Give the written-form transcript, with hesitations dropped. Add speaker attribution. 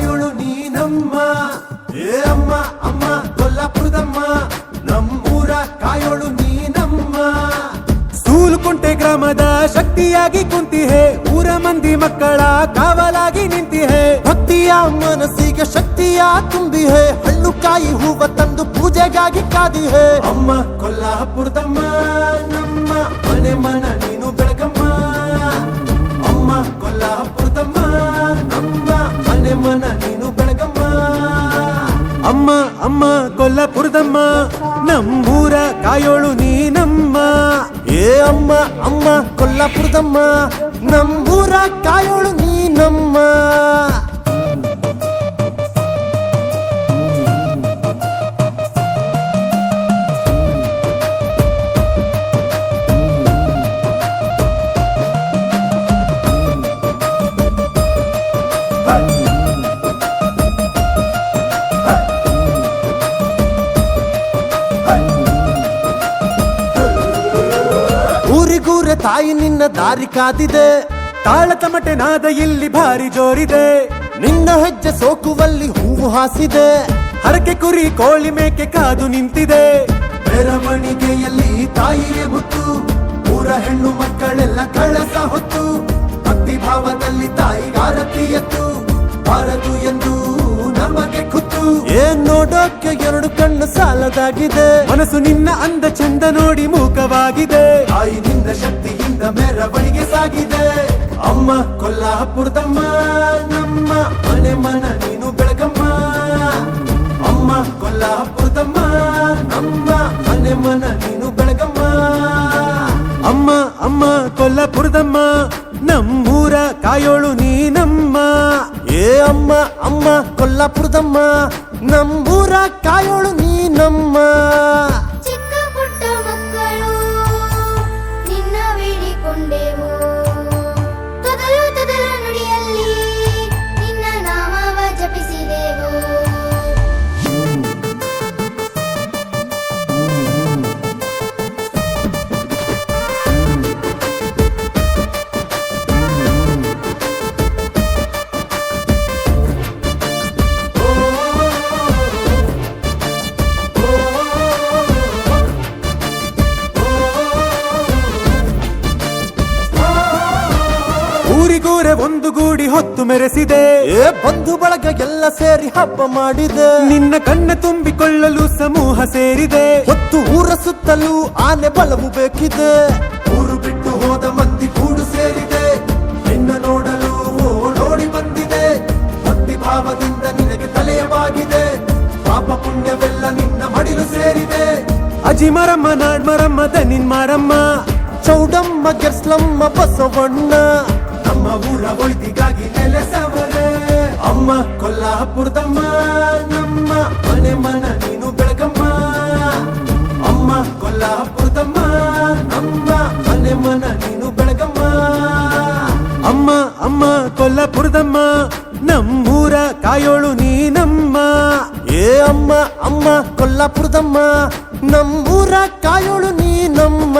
Speaker 1: ಕಾಯೋಳು ನೀನಮ್ಮ. ಏ ಅಮ್ಮ ಅಮ್ಮ ಕೊಲ್ಲಾಪುರದಮ್ಮ, ನಮ್ಮೂರ ಕಾಯೋಳು ನೀನಮ್ಮ. ಸೂಲುಕುಂಟೆ ಗ್ರಾಮದ ಶಕ್ತಿಯಾಗಿ ಕುಂತಿಹೆ, ಊರ ಮಂದಿ ಮಕ್ಕಳ ಕಾವಲಾಗಿ ನಿಂತಿಹೆ. ಭಕ್ತಿಯ ಮನಸ್ಸಿಗೆ ಶಕ್ತಿಯ ತುಂಬಿಹೆ, ಹಣ್ಣು ಕಾಯಿ ಹೂವ ತಂದು ಪೂಜೆಗಾಗಿ ಕಾದಿಹೆ. ಅಮ್ಮ ಕೊಲ್ಲಾಪುರದಮ್ಮ, ನಮ್ಮ ಮನೆ ಮನ ನೀನು ಬೆಳಗಮ್ಮ. ಅಮ್ಮ ಕೊಲ್ಲಾಪುರದಮ್ಮ, ನಮ್ಮ ಮನೆ ಮನ ನೀನು ಬೆಳಗಮ್ಮ. ಅಮ್ಮ ಅಮ್ಮ ಕೊಲ್ಲಾಪುರದಮ್ಮ, ನಮ್ಮೂರ ಕಾಯೋಳು ನೀನಮ್ಮ. ಏ ಅಮ್ಮ ಅಮ್ಮ ಕೊಲ್ಲಾಪುರದಮ್ಮ, ನಮ್ಮೂರ ಕಾಯೋಳು ನೀನಮ್ಮ. ಊರಿಗೂರೆ ತಾಯಿ ನಿನ್ನ ದಾರಿ ಕಾದಿದೆ, ತಾಳ ತಮಟೆ ನಾದ ಇಲ್ಲಿ ಭಾರಿ ಜೋರಿದೆ. ನಿನ್ನ ಹೆಜ್ಜೆ ಸೋಕುವಲ್ಲಿ ಹೂವು ಹಾಸಿದೆ, ಹರಕೆ ಕುರಿ ಕೋಳಿ ಮೇಕೆ ಕಾದು ನಿಂತಿದೆ. ಮೆರವಣಿಗೆಯಲ್ಲಿ ತಾಯಿಗೆ ಮುತ್ತು, ಊರ ಹೆಣ್ಣು ಮಕ್ಕಳೆಲ್ಲ ಕಳಸ ಹೊತ್ತು. ಭಕ್ತಿ ಭಾವದಲ್ಲಿ ತಾಯಿಗಾರತಿ ಎತ್ತು, ಬಾರದು ಎಂದು ನಮಗೆ ಕುತ್ತು. ಏನ್ ನೋಡೋಕೆ ಎರಡು ಕಣ್ಣು ಸಾಲದಾಗಿದೆ, ಮನಸ್ಸು ನಿನ್ನ ಅಂದ ಚಂದ ನೋಡಿ ಮೂಕವಾಗಿದೆ. ತಾಯಿ ನಿನ್ನ ಶಕ್ತಿಯಿಂದ ಮೆರವಣಿಗೆ ಸಾಗಿದೆ. ಅಮ್ಮ ಕೊಲ್ಲಾಪುರದಮ್ಮ, ನಮ್ಮ ಮನೆ ಮನ ನೀನು ಬೆಳಗಮ್ಮ. ಅಮ್ಮ ಕೊಲ್ಲಾಪುರದಮ್ಮ, ನಮ್ಮ ಮನೆ ಮನ ನೀನು ಬೆಳಗಮ್ಮ. ಅಮ್ಮ ಅಮ್ಮ ಕೊಲ್ಲಾಪುರದಮ್ಮ, ನಮ್ಮೂರ ಕಾಯೋಳು ನೀನಮ್ಮ. ಏ ಅಮ್ಮ ಅಮ್ಮ ಕೊಲ್ಲಾಪುರದಮ್ಮ, ನಮ್ಮೂರ ಕಾಯೋಳು ನೀನಮ್ಮ.
Speaker 2: ಚಿಕ್ಕ ಪುಟ್ಟ ಮಕ್ಕಳು ನಿನ್ನ ಬೇಡಿಕೊಂಡೆವು, ತೊದಲು ತೊದಲು ನುಡಿಯಲ್ಲಿ ನಿನ್ನ ನಾಮವ ಜಪಿಸಿದೆವು.
Speaker 1: ಊರಿಗೂರೆ ಒಂದು ಗೂಡಿ ಹೊತ್ತು ಮೆರೆಸಿದೆ, ಬಂಧು ಬಳಗ ಎಲ್ಲ ಸೇರಿ ಹಬ್ಬ ಮಾಡಿದೆ. ನಿನ್ನ ಕಣ್ಣ ತುಂಬಿಕೊಳ್ಳಲು ಸಮೂಹ ಸೇರಿದೆ, ಹೊತ್ತು ಊರ ಸುತ್ತಲೂ ಆನೆ ಬಲವು ಬೇಕಿದೆ. ಊರು ಬಿಟ್ಟು ಹೋದ ಮಂದಿ ಕೂಡು ಸೇರಿದೆ, ನಿನ್ನ ನೋಡಲು ಓಡೋಡಿ ಬಂದಿದೆ. ಭಕ್ತಿ ಭಾವದಿಂದ ನಿನಗೆ ತಲೆಯವಾಗಿದೆ, ಪಾಪ ಪುಣ್ಯವೆಲ್ಲ ನಿನ್ನ ಮಡಿಲು ಸೇರಿದೆ. ಅಜಿಮರಮ್ಮ ನಾಡ್ಮರಮ್ಮ ದನಿನ್ ಮಾರಮ್ಮ, ಚೌಡಮ್ಮ ಗೆರ್ಸ್ಲಮ್ಮ ಬಸವಣ್ಣ, ನಮ್ಮ ಊರ ಒಯ್ದಿಗಾಗಿ ನೆಲೆಸವರೇ. ಅಮ್ಮ ಕೊಲ್ಲಾಪುರದಮ್ಮ, ನಮ್ಮ ಮನೆ ಮನ ನೀನು ಬೆಳಗಮ್ಮ. ಅಮ್ಮ ಕೊಲ್ಲಾಪುರದಮ್ಮ, ನಮ್ಮ ಮನೆ ಮನ ನೀನು ಬೆಳಗಮ್ಮ. ಅಮ್ಮ ಅಮ್ಮ ಕೊಲ್ಲಾಪುರದಮ್ಮ, ನಮ್ಮೂರ ಕಾಯೋಳು ನೀನಮ್ಮ. ಏ ಅಮ್ಮ ಅಮ್ಮ ಕೊಲ್ಲಾಪುರದಮ್ಮ, ನಮ್ಮೂರ ಕಾಯೋಳು ನೀನಮ್ಮ.